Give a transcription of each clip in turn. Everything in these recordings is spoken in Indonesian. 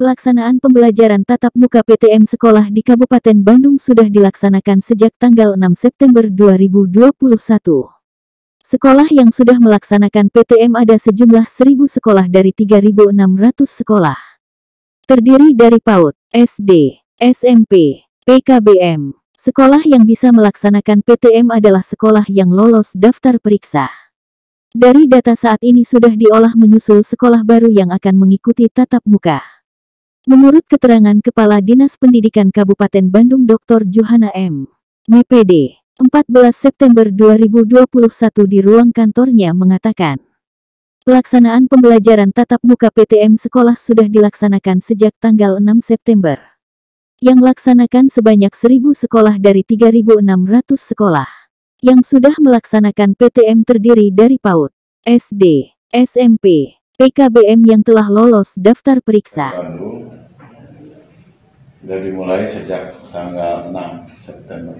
Pelaksanaan pembelajaran tatap muka PTM sekolah di Kabupaten Bandung sudah dilaksanakan sejak tanggal 6 September 2021. Sekolah yang sudah melaksanakan PTM ada sejumlah 1.000 sekolah dari 3.600 sekolah. Terdiri dari PAUD, SD, SMP, PKBM. Sekolah yang bisa melaksanakan PTM adalah sekolah yang lolos daftar periksa. Dari data saat ini sudah diolah menyusul sekolah baru yang akan mengikuti tatap muka. Menurut keterangan Kepala Dinas Pendidikan Kabupaten Bandung Dr. Johana M. MPD, 14 September 2021 di ruang kantornya mengatakan, pelaksanaan pembelajaran tatap muka PTM sekolah sudah dilaksanakan sejak tanggal 6 September. Yang laksanakan sebanyak 1.000 sekolah dari 3.600 sekolah. Yang sudah melaksanakan PTM terdiri dari PAUD, SD, SMP, PKBM yang telah lolos daftar periksa. Bandung sudah dimulai sejak tanggal 6 September.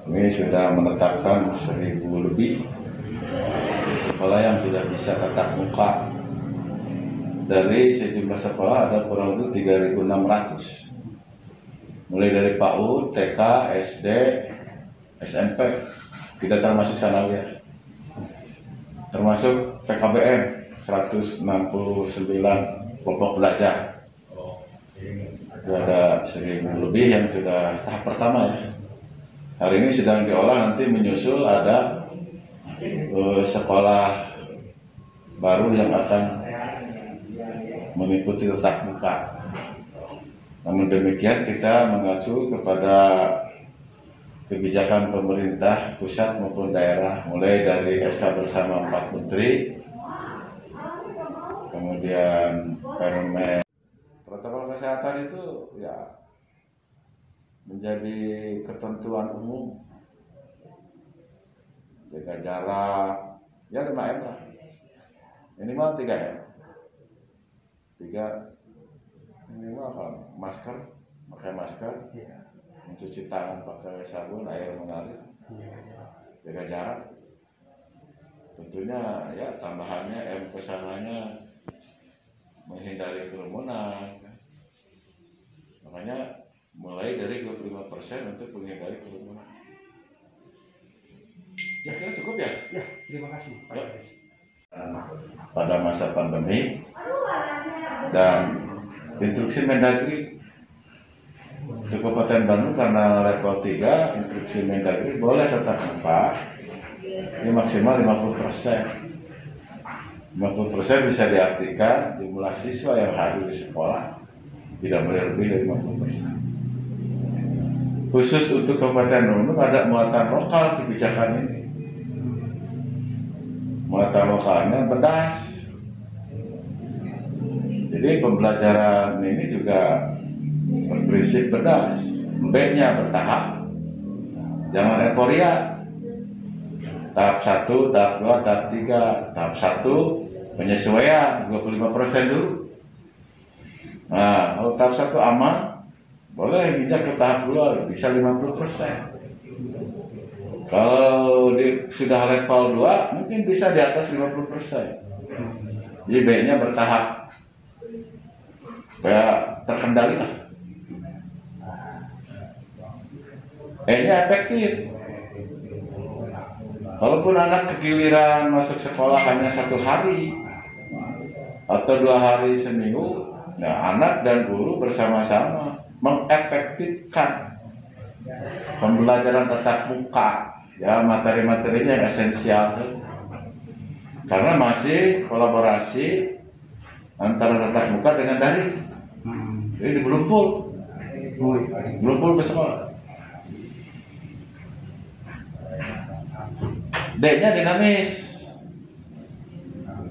Kami sudah menetapkan 1.000 lebih sekolah yang sudah bisa tatap muka. Dari sejumlah sekolah ada kurang lebih 3.600. Mulai dari PAUD, TK, SD, SMP, tidak termasuk sanawiyah. Termasuk PKBM 169 kelompok belajar. Ada 1.000 lebih yang sudah tahap pertama ya. Hari ini sedang diolah, nanti menyusul ada sekolah baru yang akan mengikuti tatap muka. Namun demikian kita mengacu kepada kebijakan pemerintah pusat maupun daerah, mulai dari SK bersama 4 menteri, kemudian Permen. Protokol kesehatan itu ya menjadi ketentuan umum, jaga jarak, ya 5M lah, minimal 3M, 3 minimal kalau masker, pakai masker, mencuci tangan pakai sabun, air mengalir, jaga jarak. Tentunya ya tambahannya M kesananya menghindari kerumunan. Makanya mulai dari 25% untuk menghindari kerumunan. Ya kira cukup ya? Ya, terima kasih Pak Kadis. Pada masa pandemi dan instruksi Mendagri untuk Kabupaten Bandung karena level 3, instruksi Mendagri boleh tatap muka ini maksimal 50%. 50% bisa diartikan jumlah siswa yang hadir di sekolah tidak boleh lebih dari 50%. Khusus untuk Kabupaten Bandung ada muatan lokal kebijakan ini. Muatan lokalnya bedas. Jadi pembelajaran ini juga berprinsip bedas. B-nya bertahap. Jangan euforia. Tahap 1, tahap 2, tahap 3. Tahap 1 penyesuaian 25% dulu. Nah, kalau tahap 1 aman, boleh pindah ke tahap 2 bisa 50%. Kalau sudah level 2 mungkin bisa di atas 50%. Jadi B-nya bertahap supaya terkendali lah. E-nya efektif. Kalaupun anak kegiliran masuk sekolah hanya 1 hari atau 2 hari seminggu, nah anak dan guru bersama-sama mengefektifkan pembelajaran tatap muka, ya materi-materinya yang esensial, karena masih kolaborasi antara tatap muka dengan daring. Jadi belum full ke sekolah. D-nya dinamis.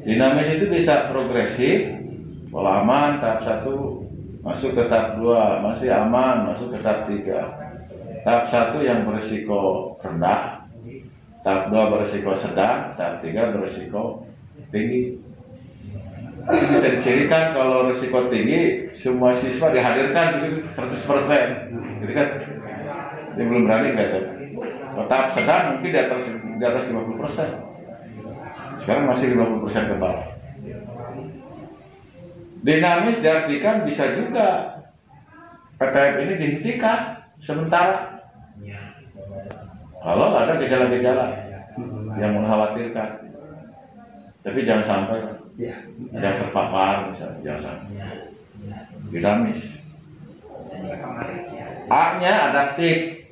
Dinamis itu bisa progresif, pola aman, tahap 1 masuk ke tahap 2, masih aman, masuk ke tahap 3. Tahap 1 yang berisiko rendah, tahap 2 berisiko sedang, tahap 3 berisiko tinggi. Itu bisa dicirikan kalau risiko tinggi, semua siswa dihadirkan 100%. Gitu kan? Dia belum berani kelihatan. Tahap sedang mungkin di atas 50%. Sekarang masih 50% ke bawah. Dinamis diartikan bisa juga PTM ini dihentikan sementara kalau ada gejala-gejala yang mengkhawatirkan. Tapi jangan sampai ada terpapar misalnya, jangan sampai. Dinamis. A-nya adaptif.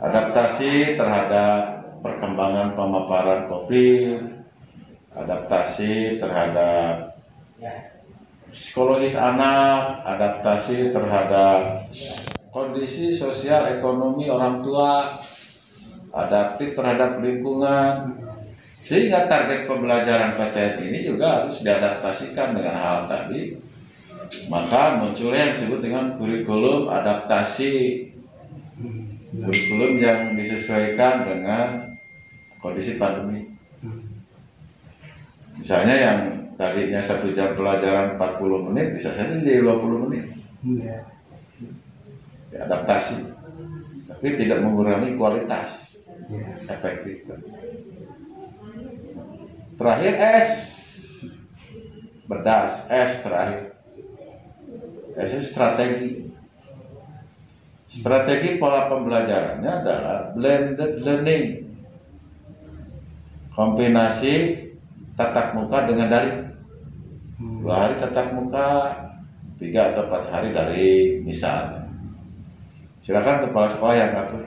Adaptasi terhadap perkembangan pemaparan COVID, adaptasi terhadap psikologis anak, adaptasi terhadap kondisi sosial ekonomi orang tua, adaptif terhadap lingkungan, sehingga target pembelajaran PTM ini juga harus diadaptasikan dengan hal tadi. Maka munculnya yang disebut dengan kurikulum adaptasi, kurikulum yang disesuaikan dengan kondisi pandemi. Misalnya yang tadinya 1 jam pelajaran 40 menit bisa saja jadi 20 menit. Adaptasi, tapi tidak mengurangi kualitas, efektif. Terakhir S, berdas, S terakhir. S itu strategi. Strategi pola pembelajarannya adalah blended learning, kombinasi tatap muka dengan daring. 2 hari tatap muka, 3 atau 4 hari daring misalnya. Silakan kepala sekolah yang atur.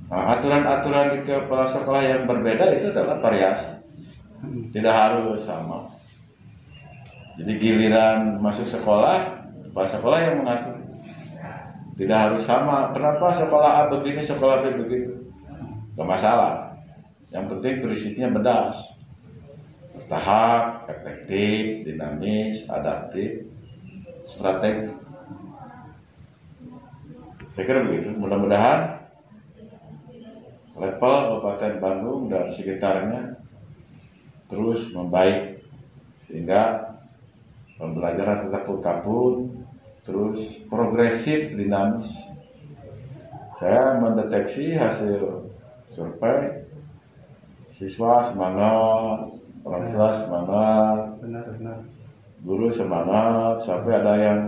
Nah, aturan-aturan di kepala sekolah yang berbeda itu adalah variasi, tidak harus sama. Jadi giliran masuk sekolah, kepala sekolah yang mengatur, tidak harus sama. Kenapa sekolah A begini, sekolah B begitu? Gak masalah. Yang penting prinsipnya berdas, bertahap, efektif, dinamis, adaptif, strategi. Saya kira begitu. Mudah-mudahan level Kabupaten Bandung dan sekitarnya terus membaik sehingga pembelajaran tetap kabur, terus progresif, dinamis. Saya mendeteksi hasil survei, siswa semangat, orang tua semangat, guru semangat, sampai ada yang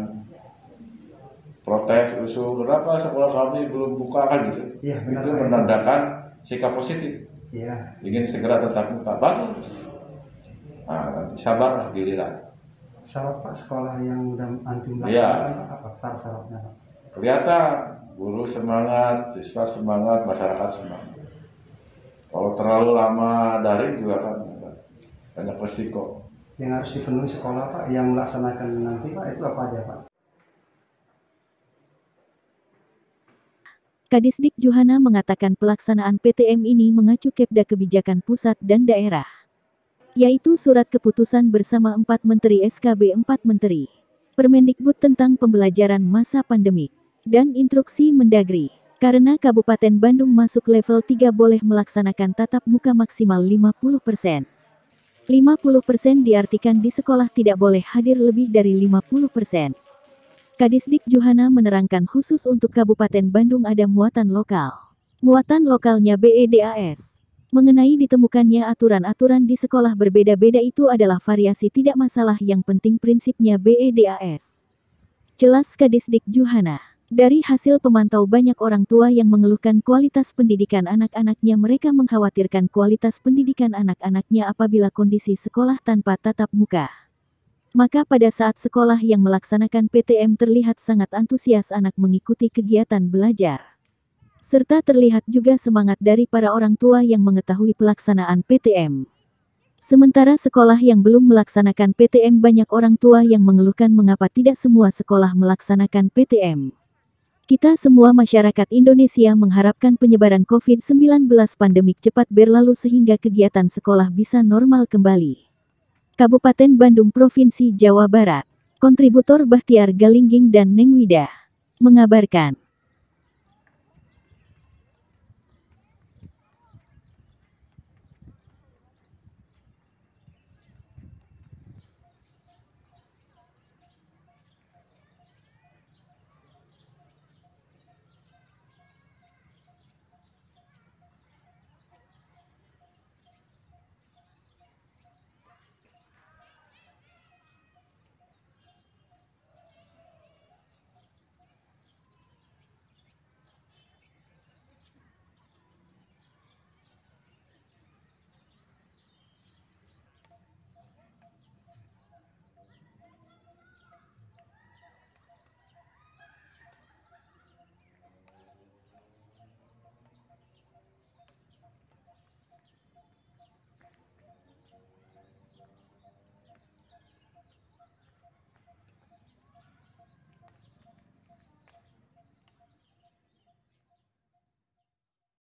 protes usul, kenapa sekolah kami belum buka kan gitu. Itu menandakan sikap positif, ingin segera tetap muka. Bagus. Nah, sabarlah giliran. Syarat Pak sekolah yang udah anti melakukan apa syarat-syaratnya Pak? Kelihatan guru semangat, siswa semangat, masyarakat semangat. Kalau terlalu lama daring juga kan banyak resiko. Yang harus dipenuhi sekolah Pak yang melaksanakan nanti Pak itu apa aja Pak? Kadisdik Juhana mengatakan pelaksanaan PTM ini mengacu Kepda Kebijakan Pusat dan Daerah, yaitu Surat Keputusan Bersama 4 Menteri SKB 4 Menteri, Permendikbud tentang Pembelajaran Masa Pandemik, dan Instruksi Mendagri. Karena Kabupaten Bandung masuk level 3 boleh melaksanakan tatap muka maksimal 50%. 50% diartikan di sekolah tidak boleh hadir lebih dari 50%. Kadisdik Juhana menerangkan khusus untuk Kabupaten Bandung ada muatan lokal. Muatan lokalnya BEDAS. Mengenai ditemukannya aturan-aturan di sekolah berbeda-beda itu adalah variasi tidak masalah, yang penting prinsipnya BEDAS. Jelas Kadisdik Juhana. Dari hasil pemantau banyak orang tua yang mengeluhkan kualitas pendidikan anak-anaknya, mereka mengkhawatirkan kualitas pendidikan anak-anaknya apabila kondisi sekolah tanpa tatap muka. Maka pada saat sekolah yang melaksanakan PTM terlihat sangat antusias anak mengikuti kegiatan belajar. Serta terlihat juga semangat dari para orang tua yang mengetahui pelaksanaan PTM. Sementara sekolah yang belum melaksanakan PTM banyak orang tua yang mengeluhkan mengapa tidak semua sekolah melaksanakan PTM. Kita semua masyarakat Indonesia mengharapkan penyebaran COVID-19 pandemik cepat berlalu sehingga kegiatan sekolah bisa normal kembali. Kabupaten Bandung, Provinsi Jawa Barat. Kontributor Bahtiar Galingging dan Neng Wida mengabarkan.